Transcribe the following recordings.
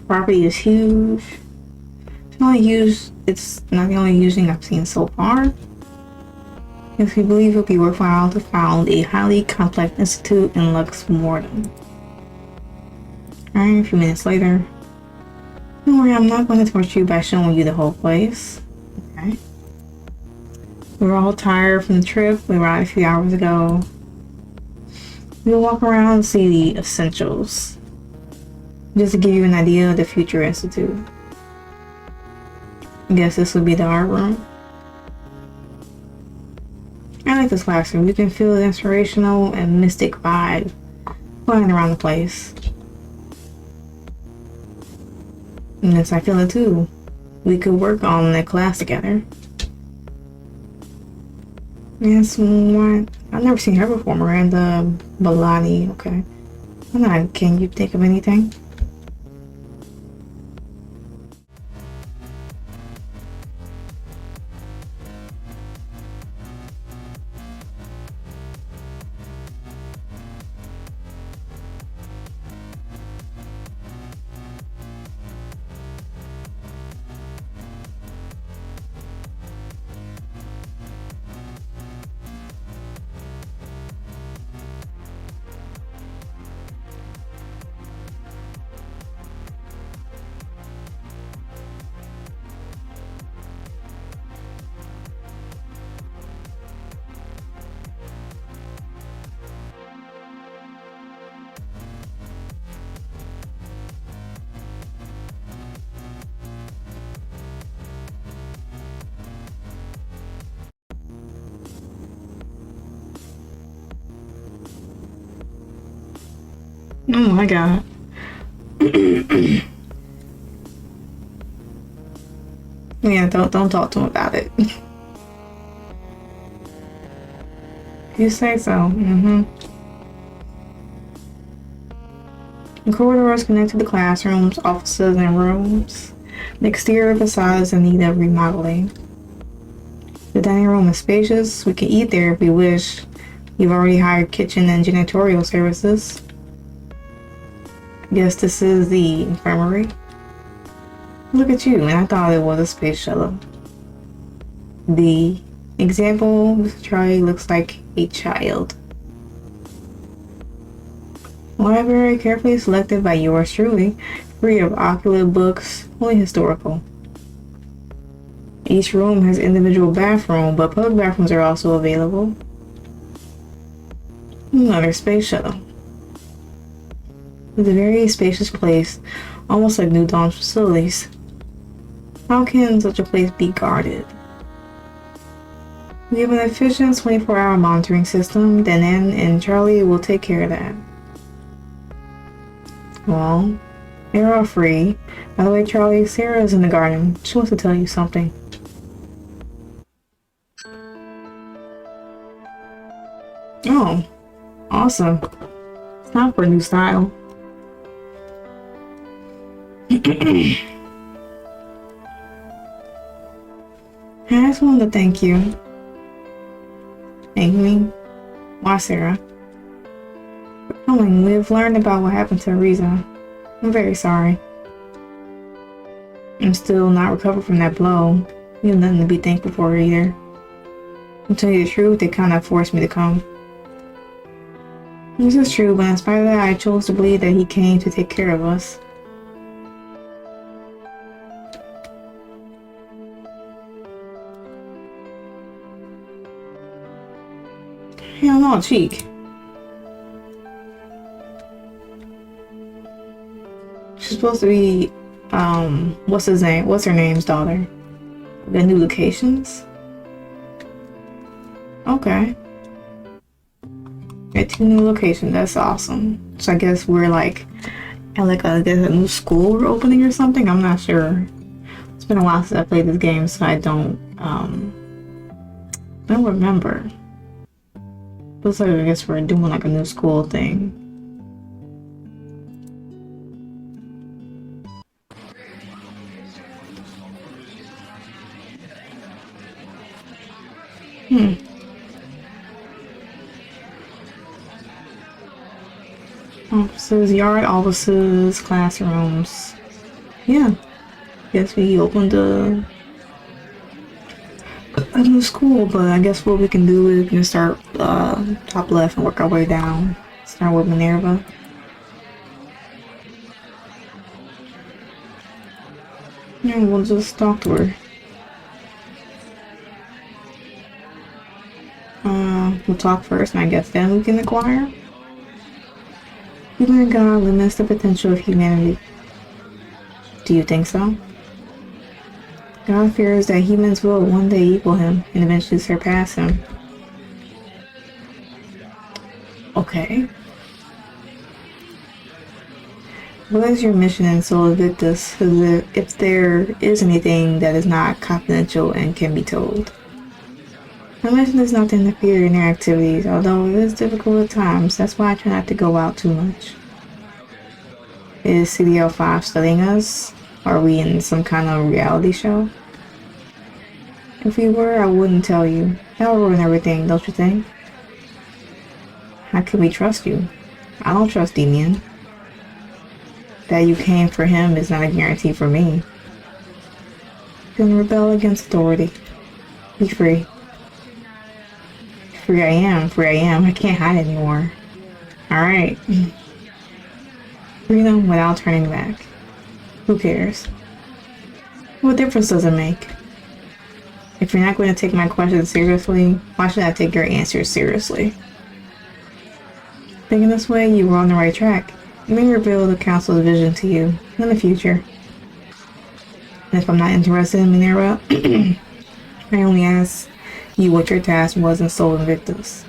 Property is huge. It's not the only used thing I've seen so far. If you believe it would be worthwhile to found a highly complex institute in Love MorteM. Alright, a few minutes later. Don't worry, I'm not going to torture you by showing you the whole place. Okay. We were all tired from the trip. We arrived a few hours ago. We'll walk around and see the essentials. Just to give you an idea of the future institute. I guess this would be the art room. I like this classroom. You can feel the inspirational and mystic vibe flying around the place. And yes, I feel it too. We could work on the class together. Yes, what? I've never seen her before. Miranda Balani. Okay. Can you think of anything? Oh my god. Yeah, don't talk to him about it. You say so. The corridors connect to the classrooms, offices, and rooms. The exterior facade is in need of remodeling. The dining room is spacious. We can eat there if we wish. You've already hired kitchen and janitorial services. Guess this is the infirmary. Look at you, and I thought it was a space shuttle. The example, Mr. Charlie looks like a child. Library carefully selected by yours truly, free of occult books, only historical. Each room has individual bathroom, but public bathrooms are also available. Another space shuttle. It's a very spacious place, almost like New Dawn's facilities. How can such a place be guarded? We have an efficient 24-hour monitoring system, then N and Charlie will take care of that. Well, they're all free. By the way, Charlie, Sarah is in the garden. She wants to tell you something. Oh, awesome. It's time for a new style. I just wanted to thank you. Thank me. Why, Sarah? For coming, we've learned about what happened to Ariza. I'm very sorry. I'm still not recovered from that blow. You have nothing to be thankful for either. To tell you the truth, they kind of forced me to come. This is true, but in spite of that, I chose to believe that he came to take care of us. Hell no, cheek. She's supposed to be, what's her name's daughter? The new locations? Okay. Got 2 new locations, that's awesome. So I guess we're like, at like a new school we're opening or something? I'm not sure. It's been a while since I played this game, so I don't remember. Looks like I guess we're doing like a new school thing. Offices, yard offices, classrooms. Yeah. Guess we opened a new school, but I guess what we can do is we can start top left and work our way down. Start with Minerva. Yeah, we'll just talk to her. We'll talk first, and I guess then we can acquire. Human God limits the potential of humanity. Do you think so? God fears that humans will one day equal him and eventually surpass him. Okay. What is your mission in Soul Invictus, so that if there is anything that is not confidential and can be told? My mission is not to interfere in their activities, although it is difficult at times. That's why I try not to go out too much. Is CDL5 studying us? Are we in some kind of reality show? If we were, I wouldn't tell you. That would ruin everything, don't you think? How can we trust you? I don't trust Demian. That you came for him is not a guarantee for me. Then rebel against authority. Be free. Free I am. I can't hide anymore. Alright. Freedom without turning back. Who cares? What difference does it make? If you're not going to take my questions seriously, why should I take your answers seriously? Thinking this way, you were on the right track. It may reveal the Council's vision to you in the future. And if I'm not interested in Minerva, I only ask you what your task was in Soul Invictus.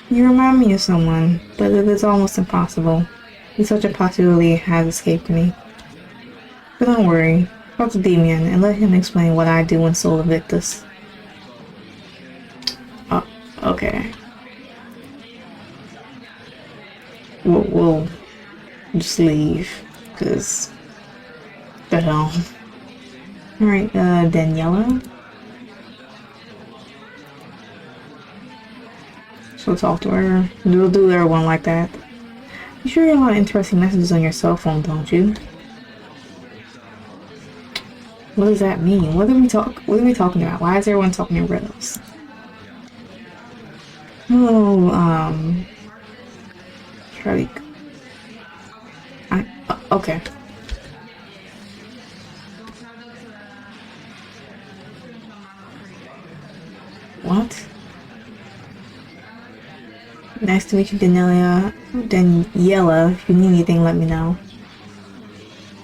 You remind me of someone, but it is almost impossible. Such a possibility has escaped me. But don't worry, talk to Demian and let him explain what I do in Soul Invictus. Oh, okay. We'll just leave, cause the hell. Alright, Daniela. So talk to her. We'll do everyone like that. You sure you have a lot of interesting messages on your cell phone, don't you? What does that mean? What are we talking about? Why is everyone talking in riddles? Oh, Charlie. Okay. What? Nice to meet you, Daniela. If you need anything, let me know.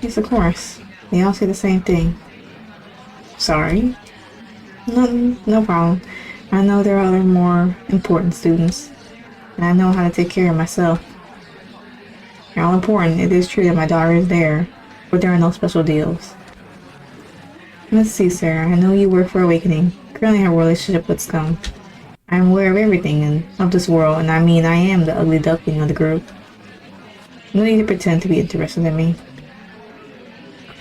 Yes, of course. They all say the same thing. Sorry. No problem. I know there are other more important students, and I know how to take care of myself. You're all important. It is true that my daughter is there, but there are no special deals. Let's see, Sarah. I know you work for Awakening. Currently have a relationship with Scum. I am aware of everything of this world, and I mean I am the ugly duckling of the group. No need to pretend to be interested in me.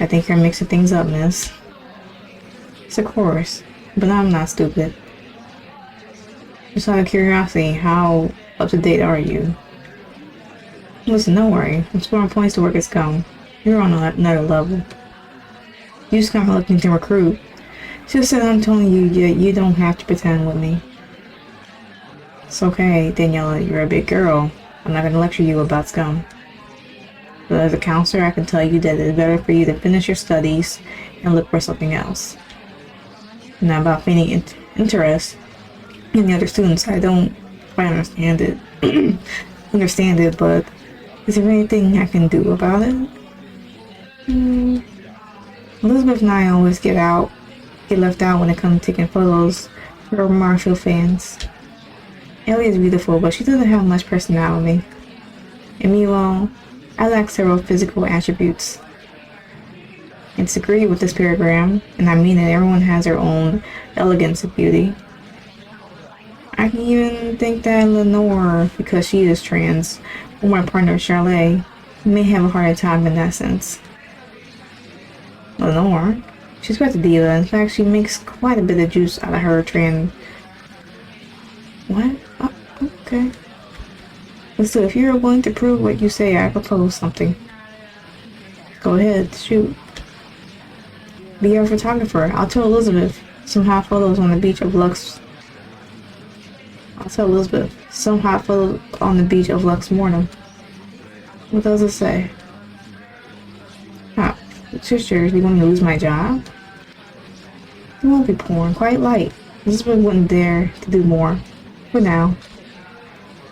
I think you're mixing things up, miss. Yes, of course, but I'm not stupid. Just out of curiosity, how up to date are you? Listen, don't worry. I'm scoring points to work at Scum. You're on another level. You just kind of looking to recruit. Just that I'm telling you, you don't have to pretend with me. It's okay, Daniela, you're a big girl. I'm not going to lecture you about Scum. But as a counselor, I can tell you that it's better for you to finish your studies and look for something else. Now about feigning interest in the other students, I don't quite understand it. But is there anything I can do about it? Elizabeth and I always get left out when it comes to taking photos for Marshall fans. Ellie is beautiful, but she doesn't have much personality. And meanwhile, I lack several physical attributes. I disagree with this paragraph, and I mean that everyone has their own elegance and beauty. I can even think that Lenore, because she is trans, or my partner Charlotte, may have a harder time in that sense. Lenore? She's quite a diva. In fact, she makes quite a bit of juice out of her trans... What? Oh, okay. But still, if you're willing to prove what you say, I propose something. Go ahead, shoot. Be our photographer. I'll tell Elizabeth. Some hot photos on the beach of Lux. I'll tell Elizabeth. Some hot photos on the beach of Lux MorteM. What does it say? Ah, sisters, you want me to lose my job? It won't be porn. Quite light. Elizabeth wouldn't dare to do more. For now.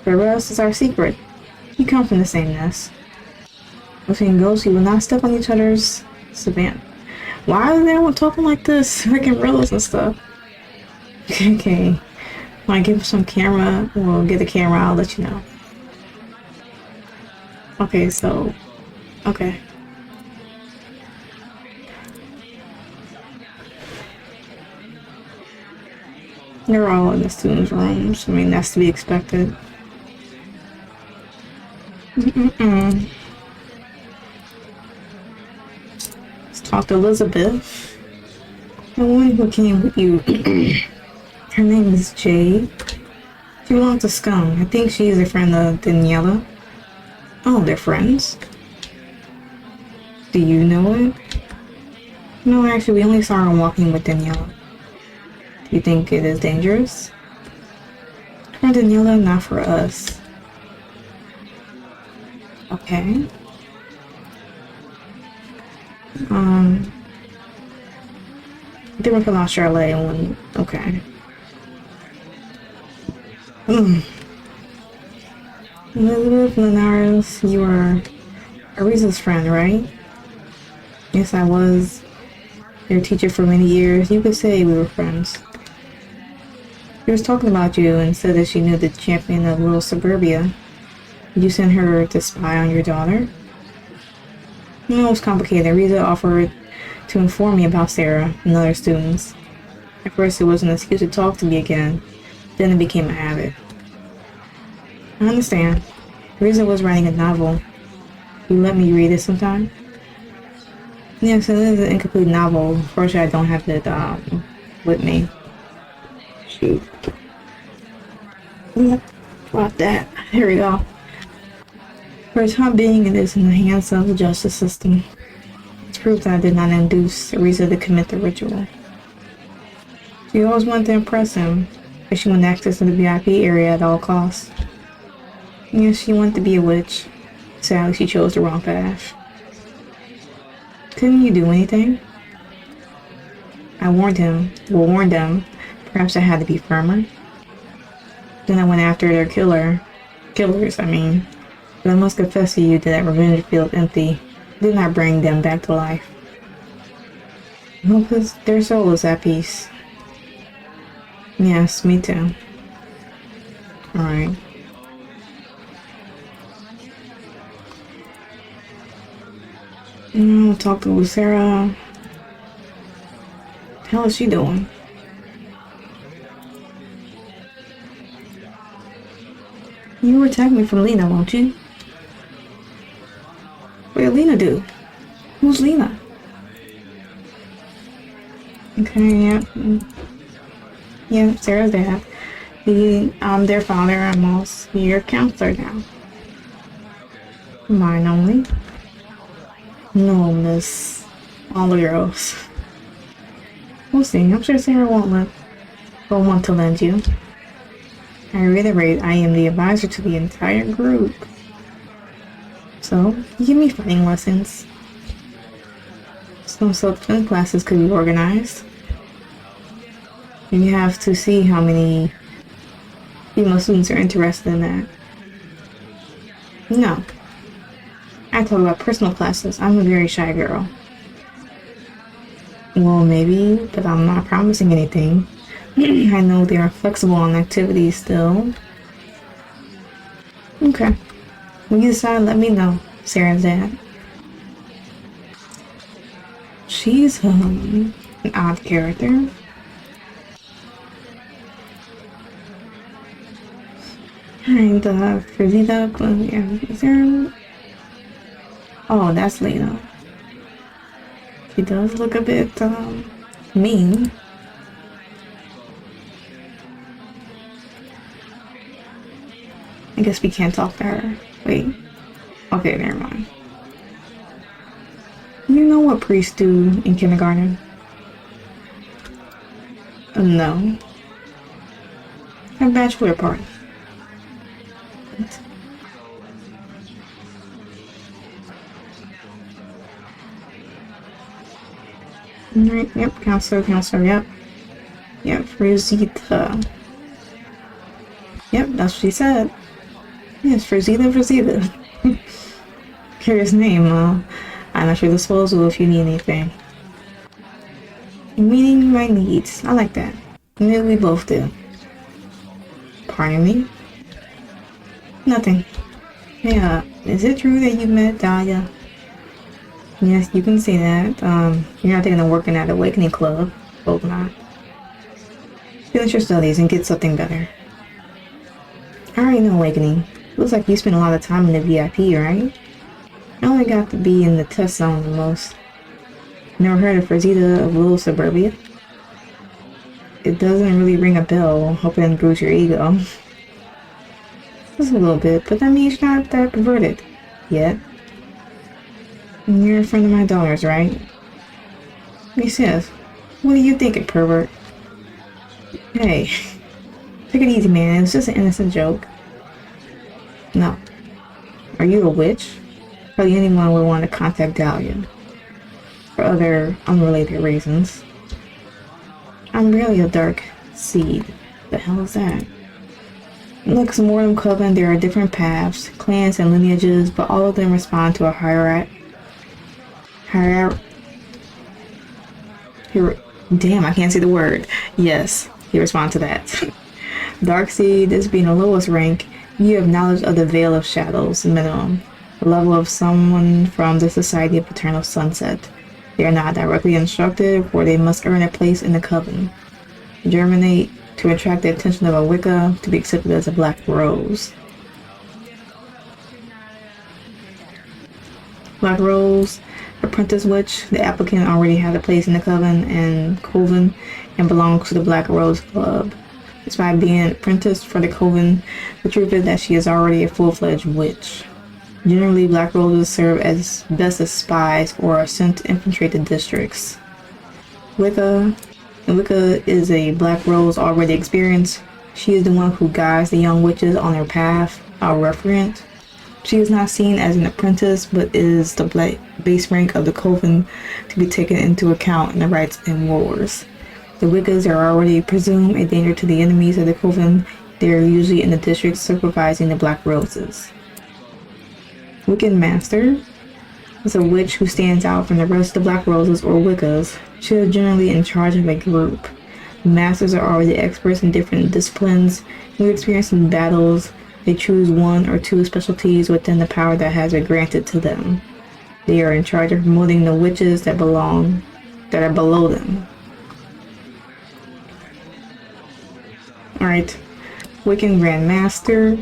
The rest is our secret. You come from the same nest. Between ghosts, you will not step on each other's savannah. Why is everyone talking like this? Freaking riddles and stuff. Okay. When I get some camera, we'll get the camera, I'll let you know. Okay, so... Okay. They're all in the students' rooms. I mean, that's to be expected. Let's talk to Elizabeth. The one who came with you. Her name is Jade. She belongs to Scum. I think she's a friend of Daniela. Oh, they're friends? Do you know it? No, actually, we only saw her walking with Daniela. Do you think it is dangerous? For Daniela, not for us. Okay. They were from Australia when... Okay. Elizabeth Linares, you are Ariza's friend, right? Yes, I was your teacher for many years. You could say we were friends. She was talking about you and said that she knew the champion of Little Suburbia. Did you send her to spy on your daughter? No, it was complicated. Riza offered to inform me about Sarah and other students. At first it was an excuse to talk to me again. Then it became a habit. I understand. Riza was writing a novel. Will you let me read it sometime? Yes, it is an incomplete novel. Unfortunately, I don't have it with me. Shoot. Drop that. Here we go. For the time being, it is in the hands of the justice system. It's proof that I did not induce Riza to commit the ritual. She always wanted to impress him, but she wanted access to the VIP area at all costs. Yes, she wanted to be a witch. Sadly, she chose the wrong path. Couldn't you do anything? I warned him. Well, warned them. Perhaps I had to be firmer. Then I went after their killers, I mean. But I must confess to you that revenge feels empty. Did not bring them back to life. I hope their soul is at peace. Yes, me too. Alright. We'll talk to Sarah. What the hell is she doing? You will attack me from Lena, won't you? What did Lena do? Who's Lena? Okay, yeah. Yeah, Sarah's dad. I'm their father. I'm also your counselor now. Mine only. No, miss. All the girls. We'll see. I'm sure Sarah won't want to lend you. I reiterate, I am the advisor to the entire group. So, you give me fighting lessons. Some self-defense classes could be organized. And you have to see how many female students are interested in that. No. I talk about personal classes. I'm a very shy girl. Well, maybe, but I'm not promising anything. I know they are flexible on activities still. Okay. When you decide, let me know, Sarah's dad. She's an odd character. And Frizita, yeah, is there? Oh, that's Lena. She does look a bit mean. I guess we can't talk to her. Wait. Okay, never mind. what priests do in kindergarten? No. A bachelor party. Alright, yep, counselor, yep. Yep, Rosita. Yep, that's what she said. Yes, Rosita. Curious name, I'm at your disposal if you need anything. Meeting my needs. I like that. Maybe we both do. Pardon me? Nothing. Hey, is it true that you met Dahlia? Yes, you can say that. You're not thinking of working at Awakening Club. Hope not. Finish your studies and get something better. I already know Awakening. Looks like you spent a lot of time in the VIP, right? I only got to be in the test zone the most. Never heard of Rosita of Little Suburbia? It doesn't really ring a bell. Hope it improves your ego. Just a little bit, but that means you're not that perverted yet. And you're a friend of my daughter's, right? Yes. What are you thinking, pervert? Hey, take it easy, man. It was just an innocent joke. No. Are you a witch? Probably anyone would want to contact Dahlia. For other unrelated reasons. I'm really a dark seed. The hell is that? Like MorteM Coven, there are different paths, clans, and lineages, but all of them respond to a damn, I can't say the word. Yes, you respond to that. Dark seed is being the lowest rank. You have knowledge of the Veil of Shadows, minimum. The level of someone from the Society of Eternal Sunset. They are not directly instructed, for they must earn a place in the coven. Germinate to attract the attention of a Wicca to be accepted as a Black Rose. Black Rose, apprentice witch. The applicant already had a place in the coven and belongs to the Black Rose Club. Despite being apprenticed for the coven, the truth is that she is already a full-fledged witch. Generally, Black Roses serve as best as spies or are sent to infiltrate the districts. Wicca is a Black Rose already experienced. She is the one who guides the young witches on their path, a referent. She is not seen as an apprentice, but is the base rank of the coven to be taken into account in the rites and wars. The Wiccas are already presumed a danger to the enemies of the coven. They are usually in the districts supervising the Black Roses. Wiccan Master is a witch who stands out from the rest of the Black Roses or Wiccas. She is generally in charge of a group. The Masters are already experts in different disciplines. With experience in battles, they choose one or two specialties within the power that has been granted to them. They are in charge of promoting the witches that are below them. Alright, Wiccan Grand Master.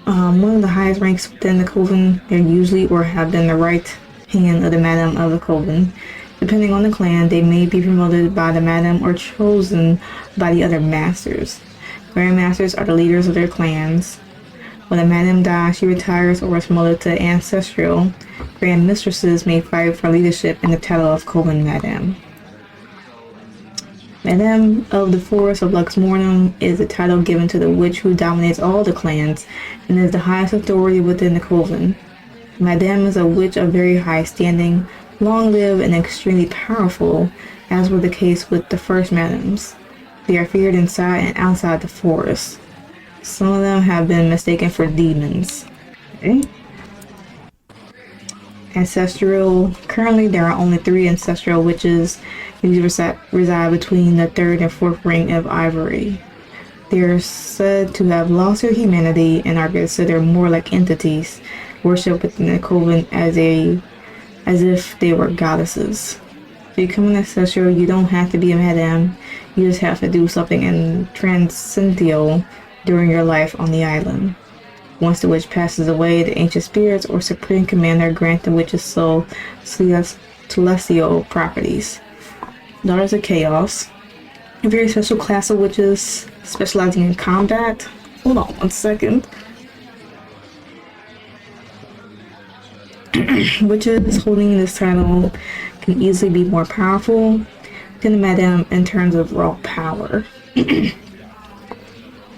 One of the highest ranks within the coven. They're usually or have been the right hand of the madam of the coven. Depending on the clan, they may be promoted by the madam or chosen by the other masters. Grandmasters are the leaders of their clans. When a madam dies, she retires or is promoted to ancestral. Grand mistresses may fight for leadership in the title of coven madam. Madame of the Forest of Lux Mortem is a title given to the witch who dominates all the clans and is the highest authority within the coven. Madame is a witch of very high standing, long-lived and extremely powerful, as was the case with the first madams. They are feared inside and outside the forest. Some of them have been mistaken for demons. Okay. Ancestral. Currently, there are only 3 ancestral witches. These reside between the 3rd and 4th ring of Ivory. They are said to have lost their humanity and are considered more like entities, worshipped within the coven as if they were goddesses. To become an ancestral, you don't have to be a madam. You just have to do something in transcendental during your life on the island. Once the witch passes away, the ancient spirits or supreme commander grant the witch's soul celestial properties. Daughters of Chaos, a very special class of witches specializing in combat. Hold on one second. Witches holding this title can easily be more powerful than the madam in terms of raw power.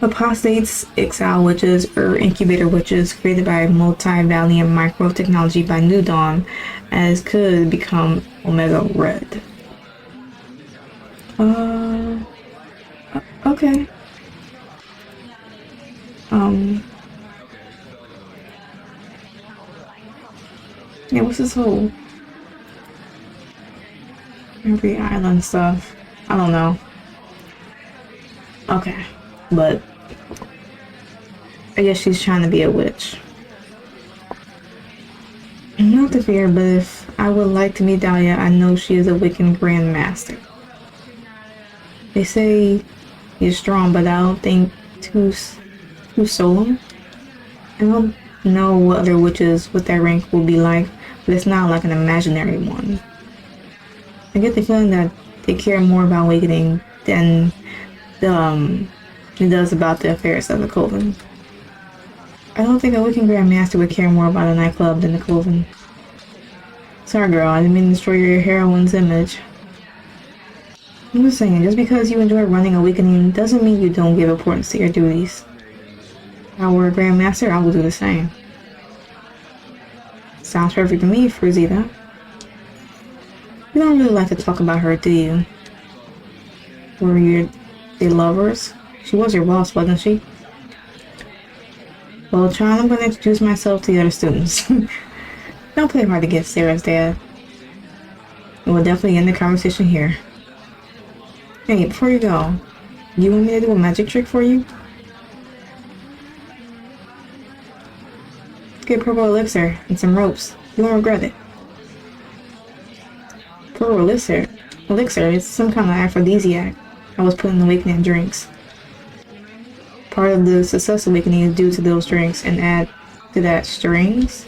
Apostates, exile witches, or incubator witches created by multi-valiant micro-technology by New Dawn, as could become Omega Red. Okay. Yeah, what's this whole every island stuff? I don't know. Okay, but I guess she's trying to be a witch. Not to fear, but if I would like to meet Dahlia, I know she is a Wiccan Grand Master. They say you're strong, but I don't think too solemn. I don't know what other witches with that rank will be like, but it's not like an imaginary one. I get the feeling that they care more about awakening than it does about the affairs of the Coven. I don't think a Wiccan Grand Master would care more about a nightclub than the Coven. Sorry girl, I didn't mean to destroy your heroine's image. I'm just saying, just because you enjoy running awakening doesn't mean you don't give importance to your duties. If I were a Grand Master, I would do the same. Sounds perfect to me, Fruzita. You don't really like to talk about her, do you? Were they lovers? She was your boss, wasn't she? Well, child, I'm going to introduce myself to the other students. Don't play hard to get, Sarah's dad. We'll definitely end the conversation here. Hey, before you go, do you want me to do a magic trick for you? Get purple elixir and some ropes. You won't regret it. Purple elixir? Elixir is some kind of aphrodisiac I was put in awakening drinks. Part of the success awakening is due to those drinks, and add to that strings.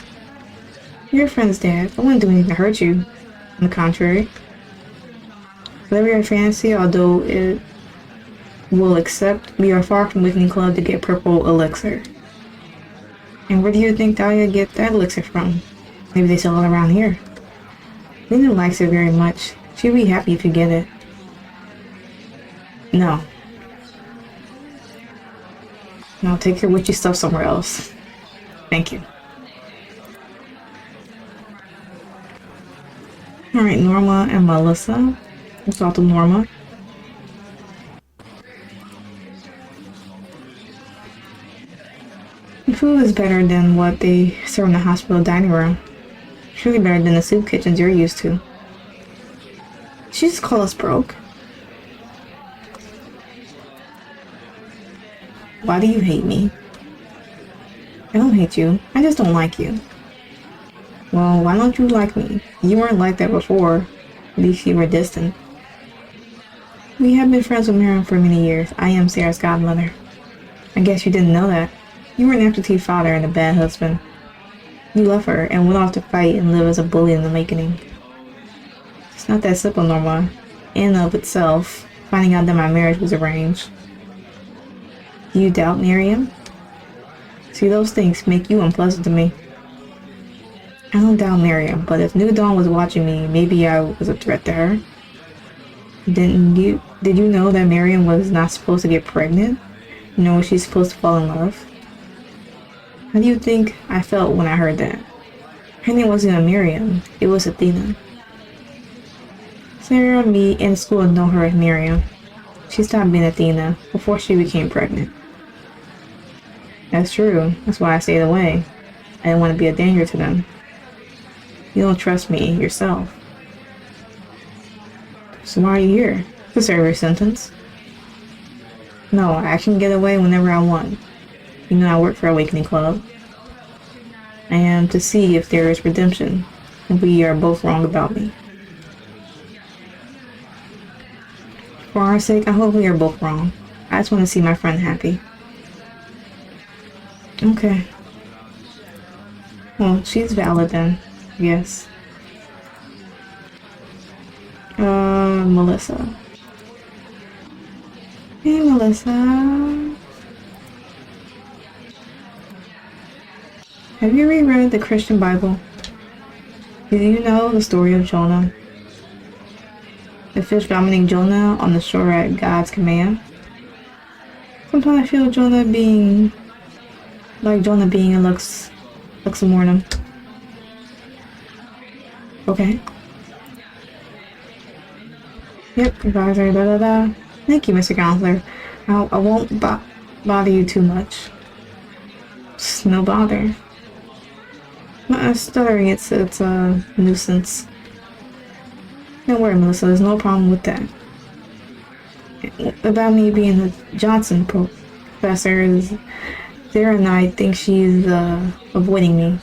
You're a friend's dad. I wouldn't do anything to hurt you. On the contrary. Whatever your fantasy, although it will accept, we are far from Awakening Club to get purple elixir. And where do you think Dahlia get that elixir from? Maybe they sell it around here. Lena likes it very much. She'll be happy if you get it. No. No, take your witchy stuff somewhere else. Thank you. Alright, Norma and Melissa. Let's talk to Norma. The food is better than what they serve in the hospital dining room. Surely better than the soup kitchens you're used to. Did she just call us broke? Why do you hate me? I don't hate you. I just don't like you. Well, why don't you like me? You weren't like that before. At least you were distant. We have been friends with Miriam for many years. I am Sarah's godmother. I guess you didn't know that. You were an absentee father and a bad husband. You left her and went off to fight and live as a bully in the awakening. It's not that simple, Norma. In and of itself, finding out that my marriage was arranged. Do you doubt Miriam? See, those things make you unpleasant to me. I don't doubt Miriam, but if New Dawn was watching me, maybe I was a threat to her. Did you know that Miriam was not supposed to get pregnant? Nor was she supposed to fall in love? How do you think I felt when I heard that? Her name wasn't even Miriam, it was Athena. Sarah and me in school know her as Miriam. She stopped being Athena before she became pregnant. That's true, that's why I stayed away. I didn't want to be a danger to them. You don't trust me yourself. So why are you here? To serve your sentence? No, I can get away whenever I want. You know I work for Awakening Club. I am to see if there is redemption, and we are both wrong about me. For our sake, I hope we are both wrong. I just want to see my friend happy. Okay. Well, she's valid then. Yes. Melissa. Hey, Melissa. Have you reread the Christian Bible? Do you know the story of Jonah? The fish vomiting Jonah on the shore at God's command? Sometimes I feel Jonah being in Lux MorteM. Okay. Yep, advisor, da da da. Thank you, Mr. Counselor. I won't bother you too much. It's no bother. Stuttering, it's a nuisance. Don't worry, Melissa, there's no problem with that. About me being a Johnson professor, Sarah and I think she's avoiding me.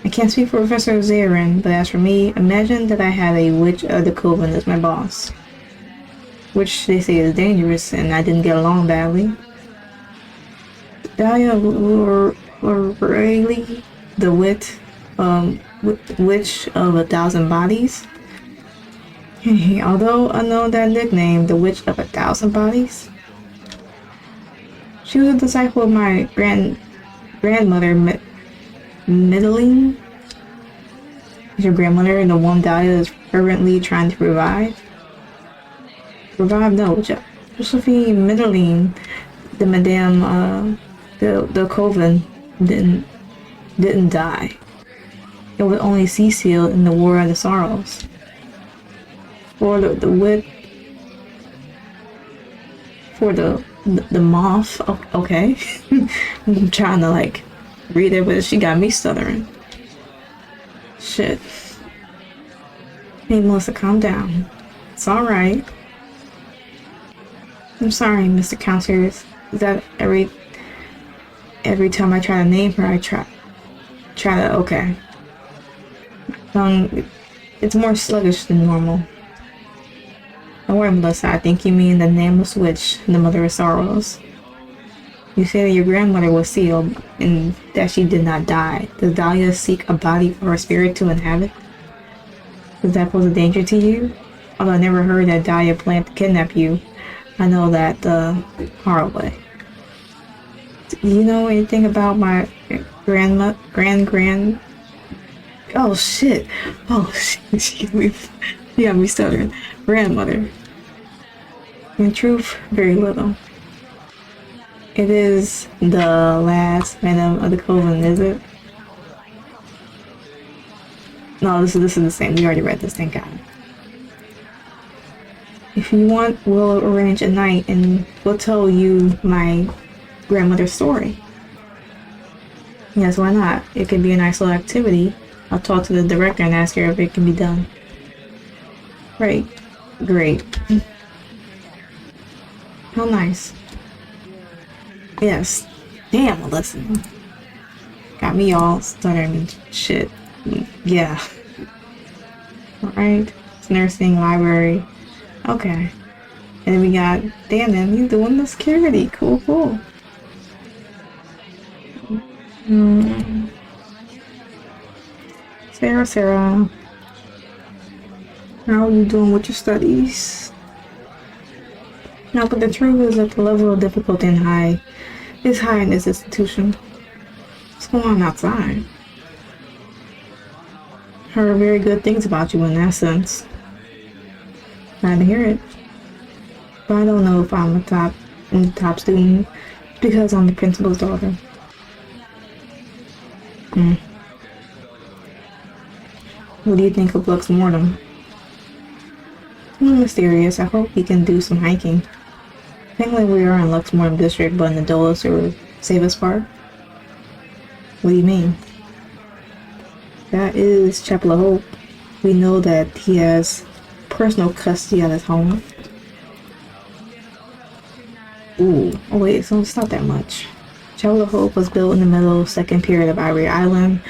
I can't speak for Professor Zarin, but as for me, imagine that I had a witch of the Coven as my boss. Which they say is dangerous, and I didn't get along badly. Dahlia O'Reilly, the witch of 1,000 bodies. Although unknown that nickname, the Witch of 1,000 Bodies. She was a disciple of my grandmother, Middling. Is your grandmother the one Dahlia is fervently trying to revive? Revive? No, Josephine Middling, the Madame, the Coven didn't die. It was only Cecile in the War of the Sorrows. For the moth. Okay. I'm trying to like read it, but she got me stuttering. Shit. Hey Melissa, calm down. It's alright. I'm sorry, Mr. Counselor. Is that every time I try to name her, I try to, okay. It's more sluggish than normal. Don't worry, Melissa, I think you mean the nameless witch, the mother of sorrows. You say that your grandmother was sealed, and that she did not die. Does Dahlia seek a body for her spirit to inhabit? Does that pose a danger to you? Although I never heard that Dahlia planned to kidnap you, I know that the hard way. Do you know anything about my oh shit. She got me stuttering. Grandmother. In truth, very little. It is the last Madam of the Coven, is it? No, this is the same. We already read this, thank God. If you want, we'll arrange a night and we'll tell you my grandmother's story. Yes, why not? It could be a nice little activity. I'll talk to the director and ask her if it can be done. Great. How nice. Yes. Damn, Melissa. Got me all stuttering and shit. Yeah. Alright. It's nursing, library. Okay. And then we got, damn, man, you doing the security. Cool. Sarah. How are you doing with your studies? No, but the truth is that the level of difficulty is high in this institution. What's going on outside? Heard very good things about you in that sense. Glad to hear it. But I don't know if I'm a top student because I'm the principal's daughter. What do you think of Lux MorteM? Mysterious. I hope we can do some hiking. Thankfully we are in Lux MorteM district, but in the Dolus or Savus Park. What do you mean? That is Chapel of Hope. We know that he has personal custody at his home. Ooh. Oh wait, so it's not that much. Chapel of Hope was built in the middle second period of Ivory Island.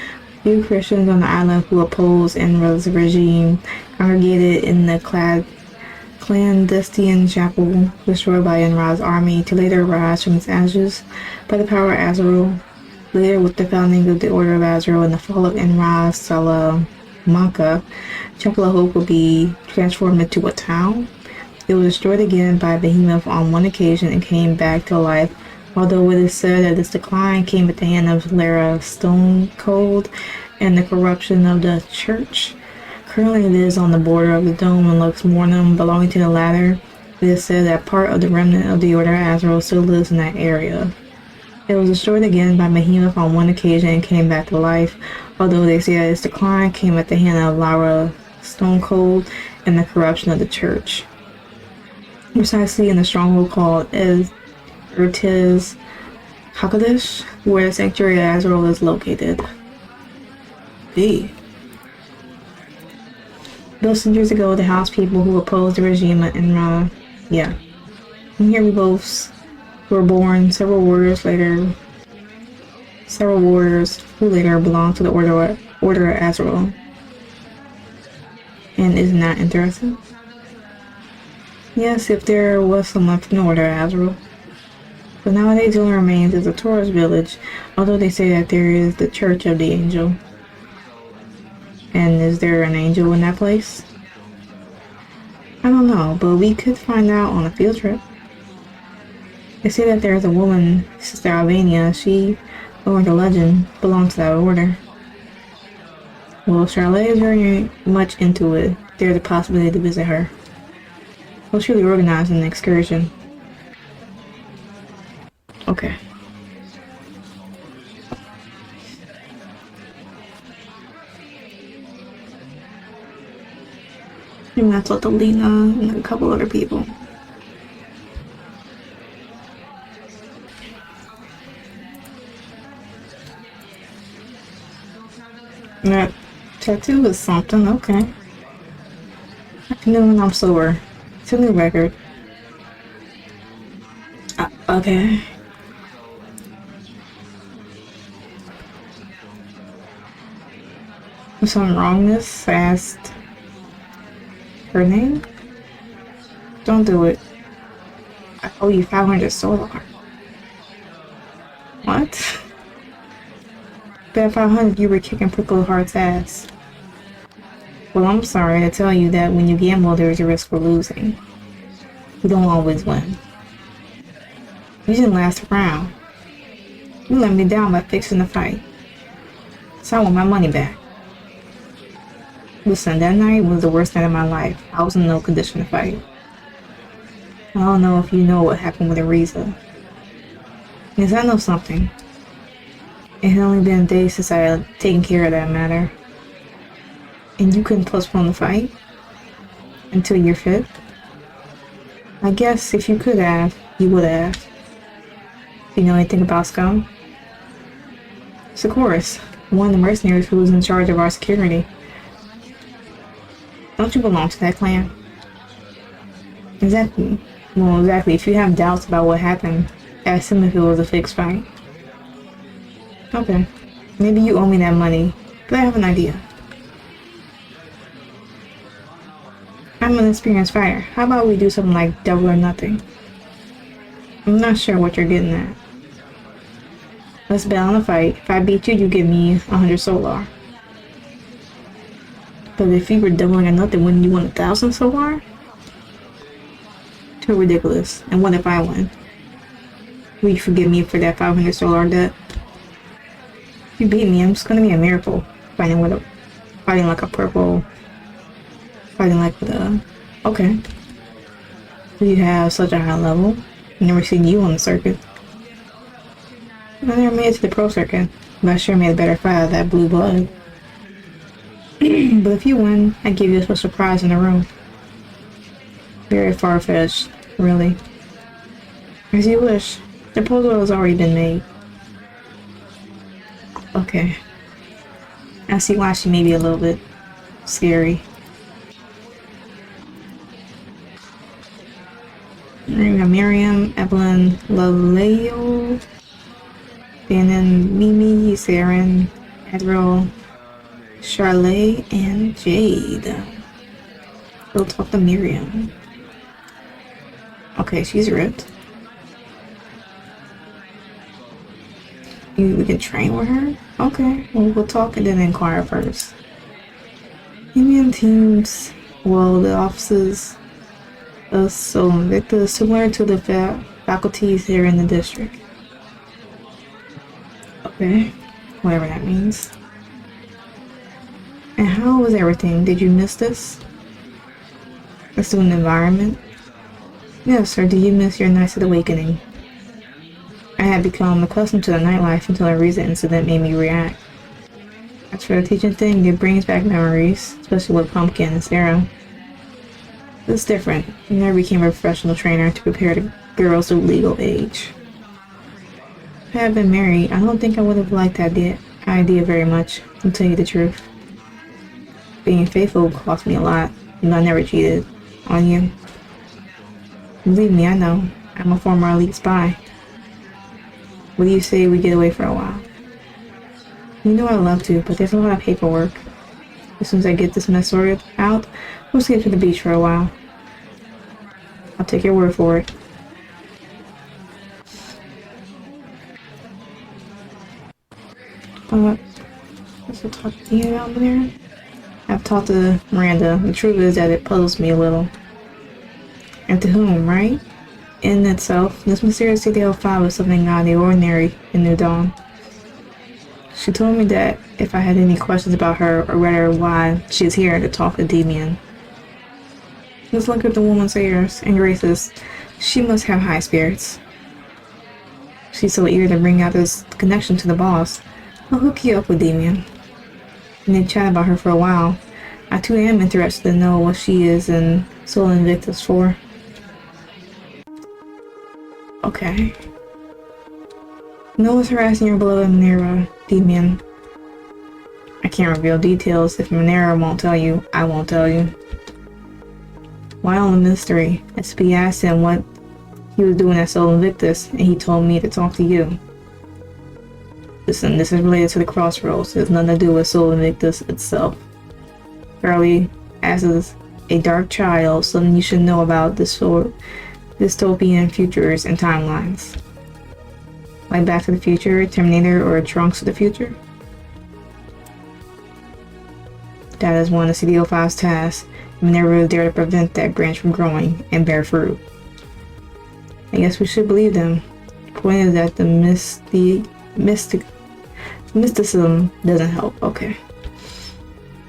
Few Christians on the island who opposed Enra's regime congregated in the clandestine chapel destroyed by Enra's army to later rise from its ashes by the power of Azrael. Later, with the founding of the Order of Azrael and the fall of Enra's Salamanca, Chapel of Hope will be transformed into a town. It was destroyed again by Behemoth on one occasion and came back to life, although it is said that this decline came at the hand of Lara Stone Cold and the corruption of the church. Currently it is on the border of the dome and Love MorteM belonging to the latter. It is said that part of the remnant of the Order of Azrael still lives in that area. It was destroyed again by Behemoth on one occasion and came back to life, although they say that its decline came at the hand of Lara Stone Cold and the corruption of the church. Precisely in the stronghold called Ertiz Hakkadish, where the sanctuary of Azrael is located. B. Built centuries ago to house people who opposed the regime in Enra. Yeah. And here we both were born several warriors who later belonged to the Order of Azrael. And isn't that interesting? Yes, if there was someone from the Order of Azrael. But nowadays the only remains is a tourist village, although they say that there is the Church of the Angel. And is there an angel in that place? I don't know, but we could find out on a field trip. They say that there's a woman, Sister Albania. She, or the legend, belongs to that order. Well, Charlotte is very much into it. There's a possibility to visit her. We'll surely organize an excursion. Okay. And that's what Lena and a couple other people. That tattoo is something, okay. I can do when I'm sober. It's a new record. Okay. If something wrongness, asked her name? Don't do it. I owe you 500 solar. What? Bet 500 you were kicking Prickle Heart's ass. Well, I'm sorry to tell you that when you gamble, there's a risk for losing. You don't always win. You didn't last around. You let me down by fixing the fight. So I want my money back. Listen, that night was the worst night of my life. I was in no condition to fight. I don't know if you know what happened with Ariza. Yes, I know something. It had only been a day since I had taken care of that matter. And you couldn't postpone the fight? Until you're fit? I guess if you could have, you would have. Do you know anything about Scum? It's of course, one of the mercenaries who was in charge of our security. Don't you belong to that clan? Exactly. Well, exactly. If you have doubts about what happened, ask him if it was a fixed fight. Okay. Maybe you owe me that money, but I have an idea. I'm an experienced fighter. How about we do something like double or nothing? I'm not sure what you're getting at. Let's bet on the fight. If I beat you, you give me 100 solar. But if you were doubling or nothing, wouldn't you want 1,000 solar? Too ridiculous. And what if I win? Will you forgive me for that 500 solar debt? If you beat me, it's gonna be a miracle. Fighting like a purple. Fighting like with a. Okay. You have such a high level. I've never seen you on the circuit. I never made it to the pro circuit, but I sure made a better fight out of that blue blood. But if you win, I give you a special prize in the room. Very far-fetched, really. As you wish. The proposal has already been made. Okay. I see why she may be a little bit scary. We got Miriam, Evelyn, Laleo, Bannon, Mimi, Saren, Adriel, Charlotte, and Jade. We'll talk to Miriam. Okay, she's ripped. We can train with her? Okay, well, we'll talk and then inquire first. Indian teams, well, the offices of so Invicta is similar to the faculties here in the district. Okay, whatever that means. And how was everything? Did you miss this? The student environment? Yes, or do you miss your nights of awakening? I had become accustomed to the nightlife until a recent incident made me react. As for the teaching thing, it brings back memories, especially with Pumpkin and Sarah. It's different. I never became a professional trainer to prepare the girls of legal age. If I had been married, I don't think I would have liked that idea very much, to tell you the truth. Being faithful cost me a lot, and I never cheated on you. Believe me, I know. I'm a former elite spy. What do you say we get away for a while? You know I'd love to, but there's a lot of paperwork. As soon as I get this mess sorted out, we'll skip to the beach for a while. I'll take your word for it. What's the talking about there? I've talked to Miranda. The truth is that it puzzles me a little. And to whom, right? In itself, this mysterious CDL5 was something out of the ordinary in New Dawn. She told me that if I had any questions about her, or rather why she is here to talk to Demian. Just look at the woman's airs and graces. She must have high spirits. She's so eager to bring out this connection to the boss. I'll hook you up with Demian. And they chat about her for a while. I too am interested to know what she is in Soul Invictus for. Okay. No one's harassing your beloved Minerva, Demian. I can't reveal details. If Minerva won't tell you, I won't tell you. Why all the mystery? SP asked him what he was doing at Soul Invictus, and he told me to talk to you. Listen, this is related to the Crossroads. It has nothing to do with Soul Invictus itself. Charlie, as a dark child, something you should know about dystopian futures and timelines. Like Back to the Future, Terminator, or Trunks of the Future? That is one of CDO5's tasks. We never dare to prevent that branch from growing and bear fruit. I guess we should believe them. The point is that the mysticism doesn't help. Okay.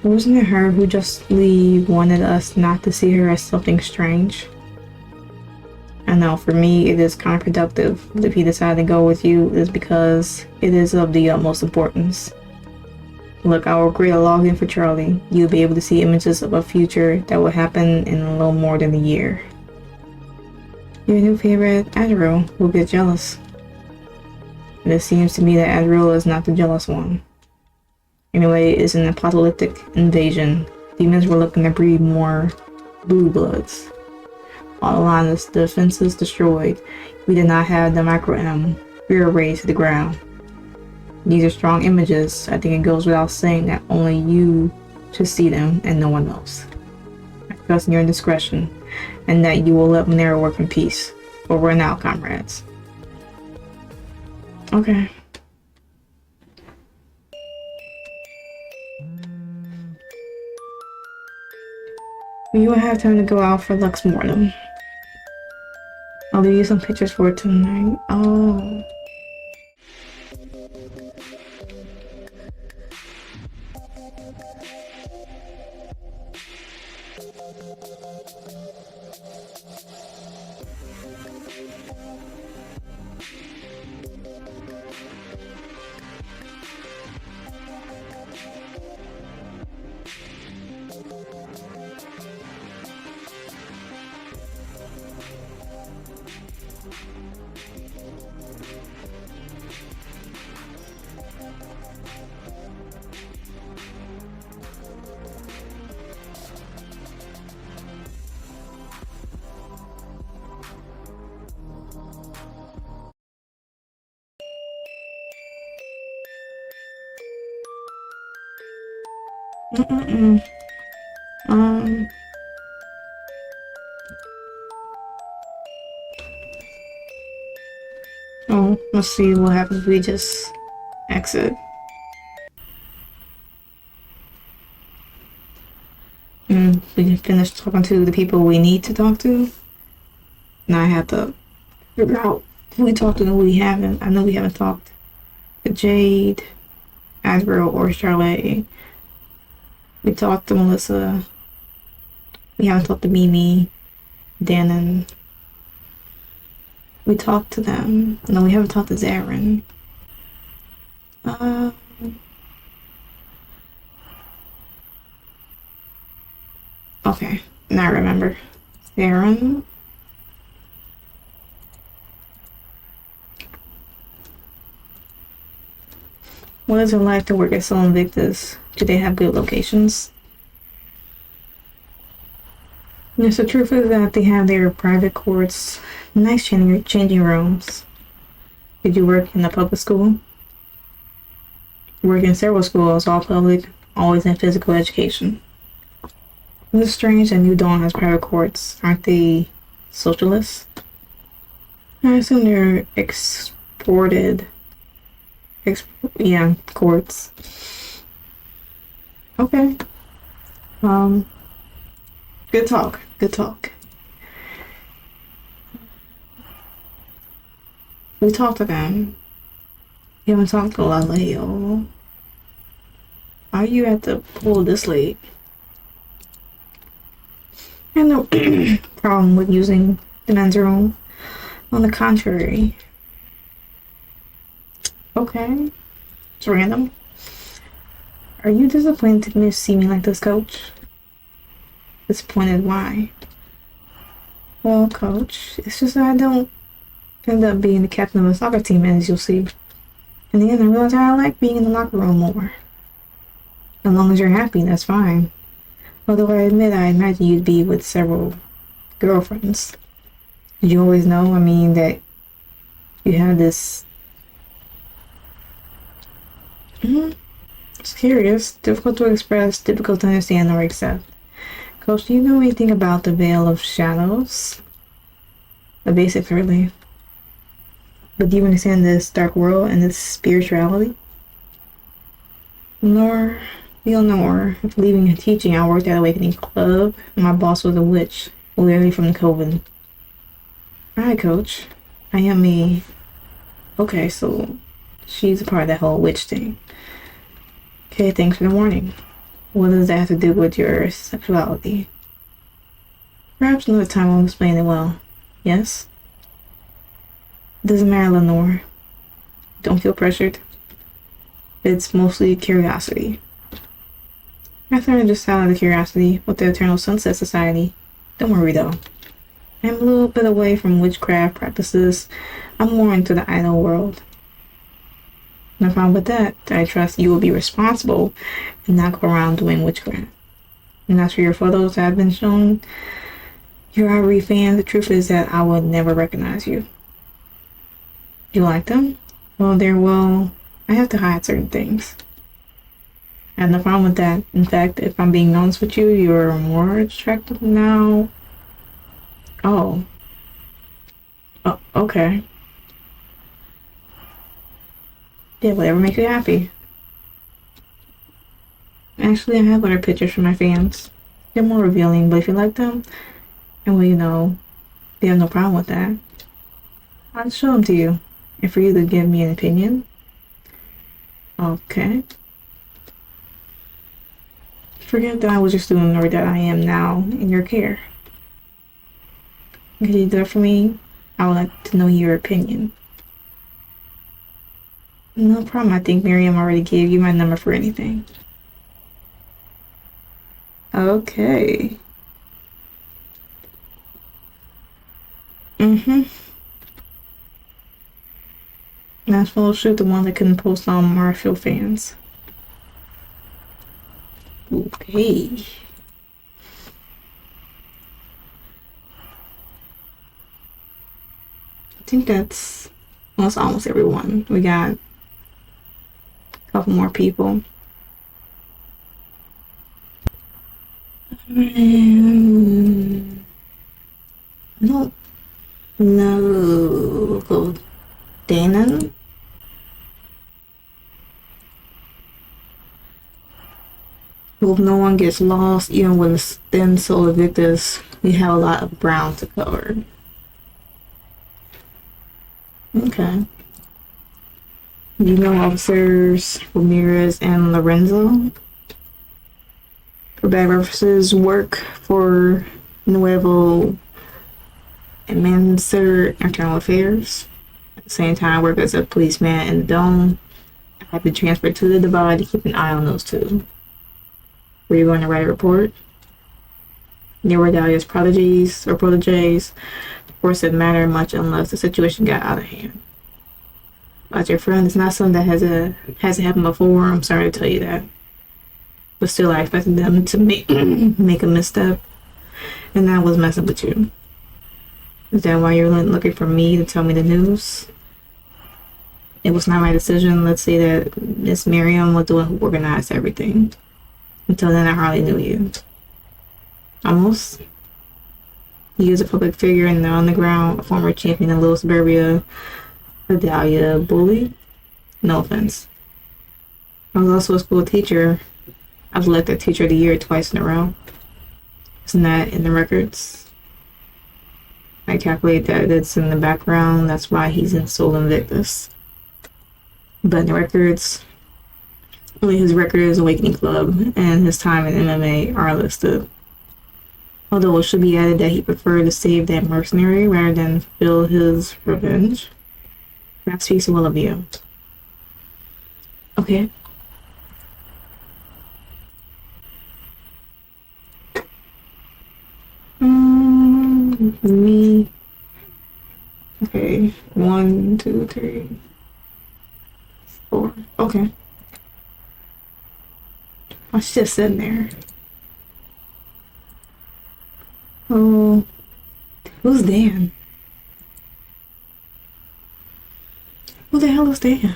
Wasn't it her who justly wanted us not to see her as something strange? I know, for me, it is counterproductive, but if he decided to go with you, it is because it is of the utmost importance. Look, I will create a login for Charlie. You'll be able to see images of a future that will happen in a little more than a year. Your new favorite, Adriel, will get jealous. And it seems to me that Adriel is not the jealous one. Anyway, it's an apocalyptic invasion. Demons were looking to breed more blue bloods. All along the defenses destroyed. We did not have the micro-M. We were razed to the ground. These are strong images. I think it goes without saying that only you should see them and no one else. I trust in your discretion, and that you will let Monero work in peace. Over and out, comrades. Okay. You will have time to go out for Love MorteM. I'll leave you some pictures for tonight. Oh. Oh, let's see what happens if we just exit. We can finish talking to the people we need to talk to. Now I have to figure out who we talked to and who we haven't. I know we haven't talked to Jade, Asbro, or Charlotte. We talked to Melissa. We haven't talked to Mimi, Dan, and we talked to them. No, we haven't talked to Zarin. Okay, now I remember. Zarin. What is it like to work at Sol Invictus? Do they have good locations? Yes, the truth is that they have their private courts, nice changing rooms. Did you work in a public school? Work in several schools, all public, always in physical education. It's strange that New Dawn has private courts. Aren't they socialists? I assume they're exported. Yeah, courts. Okay. Good talk. Good talk. We talked to them. You haven't talked to Laleo. Are you at the pool this late? I have no problem with using the men's room. On the contrary. Okay. It's random. Are you disappointed to see me like this, Coach? Disappointed why? Well, Coach, it's just that I don't end up being the captain of a soccer team, as you'll see. In the end, I realized I like being in the locker room more. As long as you're happy, that's fine. Although I imagine you'd be with several girlfriends. Did you always know, that you have this... It's curious, difficult to express, difficult to understand or accept. Coach, do you know anything about the Veil of Shadows? The basics, really. But do you understand this dark world and this spirituality? Leonore, after leaving her teaching, I worked at Awakening Club, and my boss was a witch, literally from the Coven. Alright, Coach. I am me. Okay, so she's a part of that whole witch thing. Okay, thanks for the warning. What does that have to do with your sexuality? Perhaps another time I'll explain it well. Yes? Doesn't matter, Lenore. Don't feel pressured. It's mostly curiosity. I started just out of curiosity with the Eternal Sunset Society. Don't worry though. I'm a little bit away from witchcraft practices. I'm more into the idol world. No problem with that. I trust you will be responsible and not go around doing witchcraft. And as for your photos that have been shown, you're Ivory fan. The truth is that I would never recognize you. You like them? Well, I have to hide certain things. I have no problem with that. In fact, if I'm being honest with you, you're more attractive now. Oh, okay. Yeah, whatever makes you happy. Actually, I have other pictures for my fans. They're more revealing, but if you like them, and they have no problem with that, I'll show them to you. And for you to give me an opinion. Okay. Forget that I was your student or that I am now in your care. Could you do that for me? I would like to know your opinion. No problem. I think Miriam already gave you my number for anything. Okay. That's fellowship, the one that couldn't post on Marshall fans. Okay. I think that's almost everyone. We got a couple more people. I don't know. Danon? Hope no one gets lost, even with a thin soul of victors. We have a lot of ground to cover. Okay. You know officers Ramirez and Lorenzo? bad references, work for Nuevo and Mansur Internal Affairs. At the same time, work as a policeman in the Dome. I have been transferred to the Divide to keep an eye on those two. Were you going to write a report? They were Dahlia's proteges. Of course, it didn't matter much unless the situation got out of hand. About your friend, it's not something that hasn't happened before. I'm sorry to tell you that. But still, I expected them to make a misstep. And I was messing with you. Is that why you're looking for me to tell me the news? It was not my decision. Let's say that Miss Miriam was the one who organized everything. Until then, I hardly knew you. Almost. You as a public figure and on the ground, a former champion of Little Suburbia, a Dahlia bully. No offense. I was also a school teacher. I was elected Teacher of the Year twice in a row. Isn't that in the records? I calculate that it's in the background. That's why he's in Sol Invictus. But in the records, only his record is Awakening Club and his time in MMA are listed. Although it should be added that he preferred to save that mercenary rather than fulfill his revenge. That speaks well of you. Okay. Me. Okay. 1, 2, 3, 4. Okay. I was just sitting there. Oh, who's Dan? Who the hell is Dan?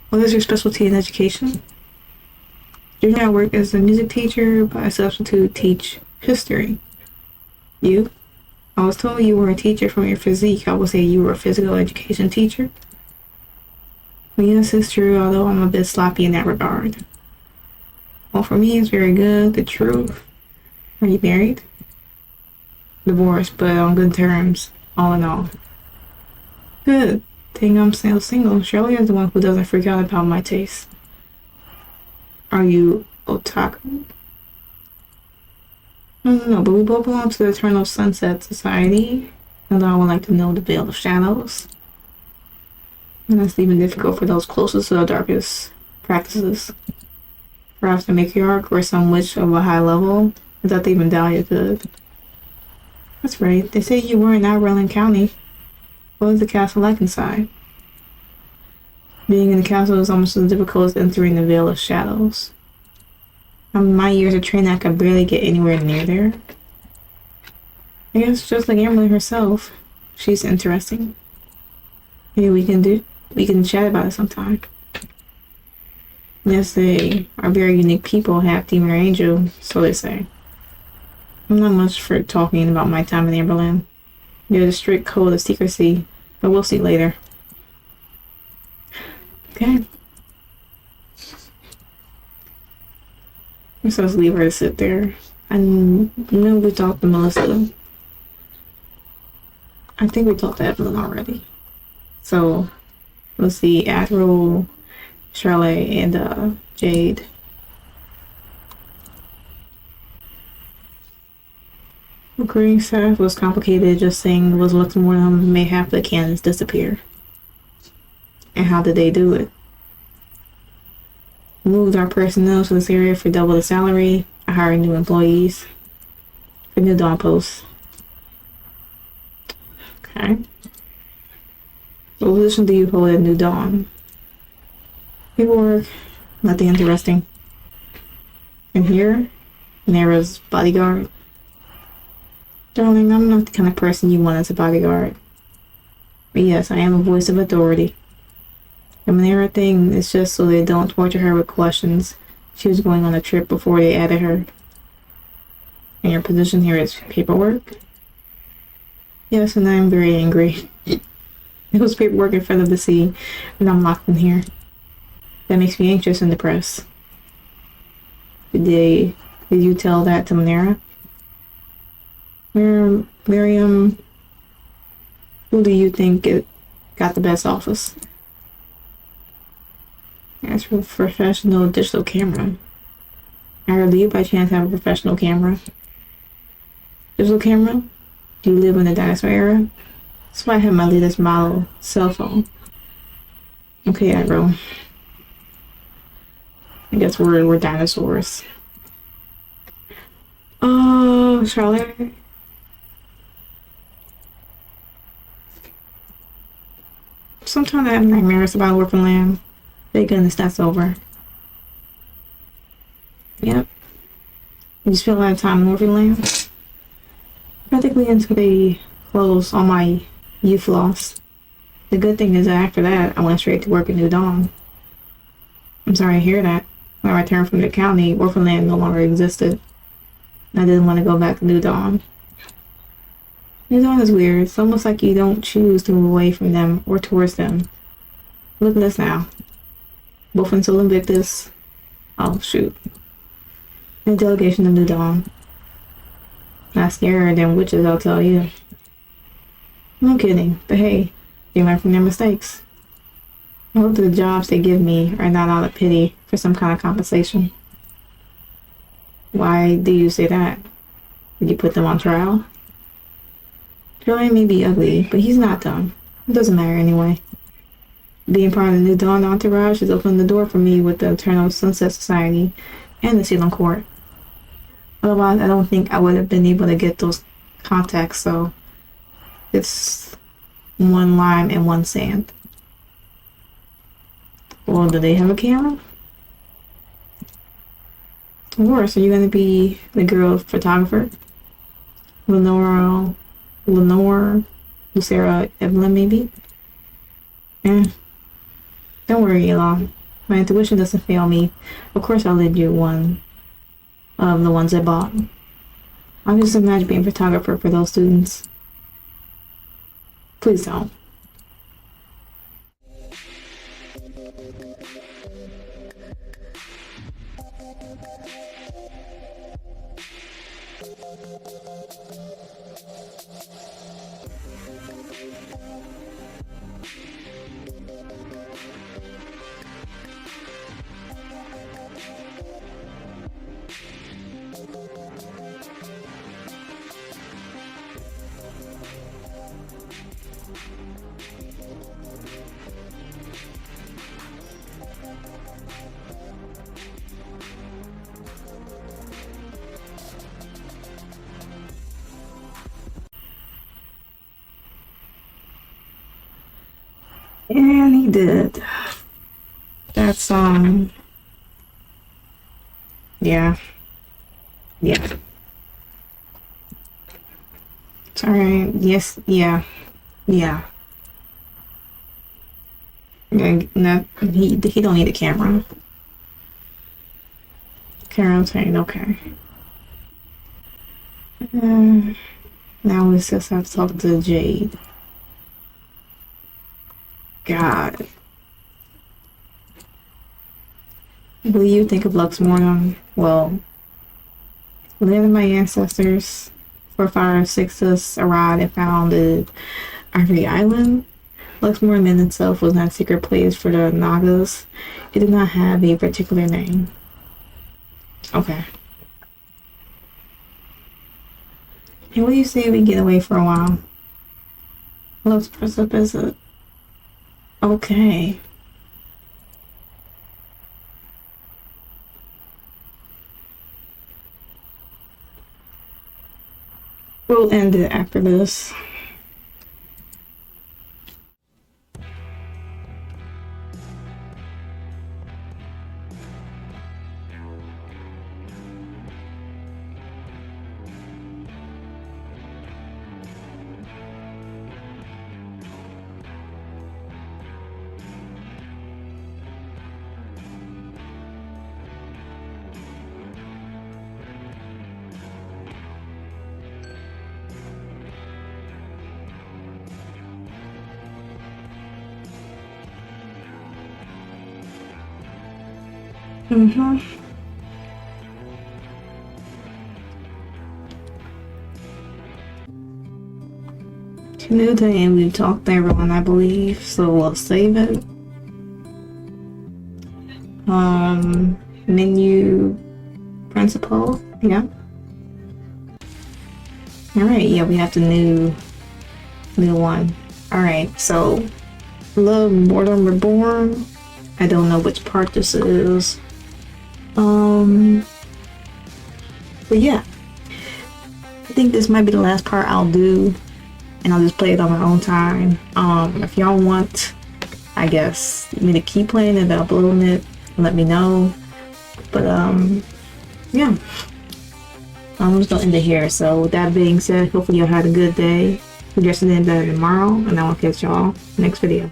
What is your specialty in education? Do not work as a music teacher, but I substitute teach history. You? I was told you were a teacher from your physique. I would say you were a physical education teacher. Well, yes, it's true, although I'm a bit sloppy in that regard. Well, for me, it's very good. The truth. Are you married? Divorced, but on good terms, all in all. Good. Thing I'm still single. Shirley is the one who doesn't freak out about my taste. Are you otaku? No, but we both belong to the Eternal Sunset Society. Although I would like to know the Veil of Shadows. And that's even difficult for those closest to the darkest practices. Perhaps the matriarch or some witch of a high level. I thought even Dahlia could. That's right. They say you were in Unravel County. What was the castle like inside? Being in the castle is almost as difficult as entering the Veil of Shadows. In my years of training, I could barely get anywhere near there. I guess just like Emily herself, she's interesting. Maybe we can chat about it sometime. Yes, they are very unique people, half demon or angel, so they say. I'm not much for talking about my time in Amberland. There's a strict code of secrecy, but we'll see later. Okay. I'm supposed to leave her to sit there. I know we talked to Melissa. I think we talked to Evelyn already. So, let's see, Admiral, Charlotte, and Jade. Recruiting staff was complicated. Just saying it was what's more than them made half the cannons disappear. And how did they do it? Moved our personnel to this area for double the salary. I hired new employees for new dawn posts. Okay. What position do you hold at New Dawn? Paperwork, nothing interesting. And here, Nara's bodyguard. Darling, I'm not the kind of person you want as a bodyguard. But yes, I am a voice of authority. The Nara thing is just so they don't torture her with questions. She was going on a trip before they added her. And your position here is paperwork? Yes, and I'm very angry. It was paperwork in front of the sea, and I'm locked in here. That makes me anxious and depressed. Did you tell that to Manera? Miriam, who do you think got the best office? As for professional digital camera. Or do you by chance have a professional camera? Digital camera? Do you live in the dinosaur era? That's why I have my latest model cell phone. Okay, aggro. I guess we're dinosaurs. Oh, Charlotte. Sometimes I have nightmares about orphan land. Thank goodness that's over. Yep. I just spent a lot of time in orphan land. Practically until they closed all my youth loss. The good thing is that after that, I went straight to work at New Dawn. I'm sorry to hear that. When I returned from the county, orphan land no longer existed. I didn't want to go back to New Dawn. New Dawn is weird. It's almost like you don't choose to move away from them or towards them. Look at us now. Both in Sol Invictus. Oh, shoot. And a delegation of New Dawn. Not scarier than witches, I'll tell you. No kidding, but hey, they learn from their mistakes. I hope the jobs they give me are not out of pity for some kind of compensation. Why do you say that? Did you put them on trial? Charlie may be ugly, but he's not dumb. It doesn't matter anyway. Being part of the New Dawn entourage has opened the door for me with the Eternal Sunset Society and the Salem Court. Otherwise, I don't think I would have been able to get those contacts, so it's one lime and one sand. Well, do they have a camera? Of course, are you going to be the girl photographer? Lenore, Lucera, Evelyn, maybe? Don't worry, Elon. My intuition doesn't fail me. Of course I'll lend you one of the ones I bought. I'll just imagine being a photographer for those students. Please don't. And he did. That's, yeah. Yeah. It's alright. Yes, yeah. Yeah. No, he don't need a camera. Quarantine, okay. Now we just have to talk to Jade. God. What do you think of Lux MorteM? Well, land of my ancestors, forefathers Sixtus arrived and founded Ivory Island. Lux MorteM in itself was not a secret place for the Nagas. It did not have a particular name. Okay. And what do you say we get away for a while? Lux visit. Okay. We'll end it after this. New day and we talked to everyone, I believe, so we'll save it. Menu principal. Yeah. Alright, yeah, we have the new one. Alright, so Love MorteM ReborN. I don't know which part this is. But yeah, I think this might be the last part I'll do, and I'll just play it on my own time. If y'all want, I guess, me to keep playing it, uploading it, let me know. But yeah, I'm just gonna end it here. So with that being said, hopefully y'all had a good day. Yesterday and better tomorrow, and I will catch y'all next video.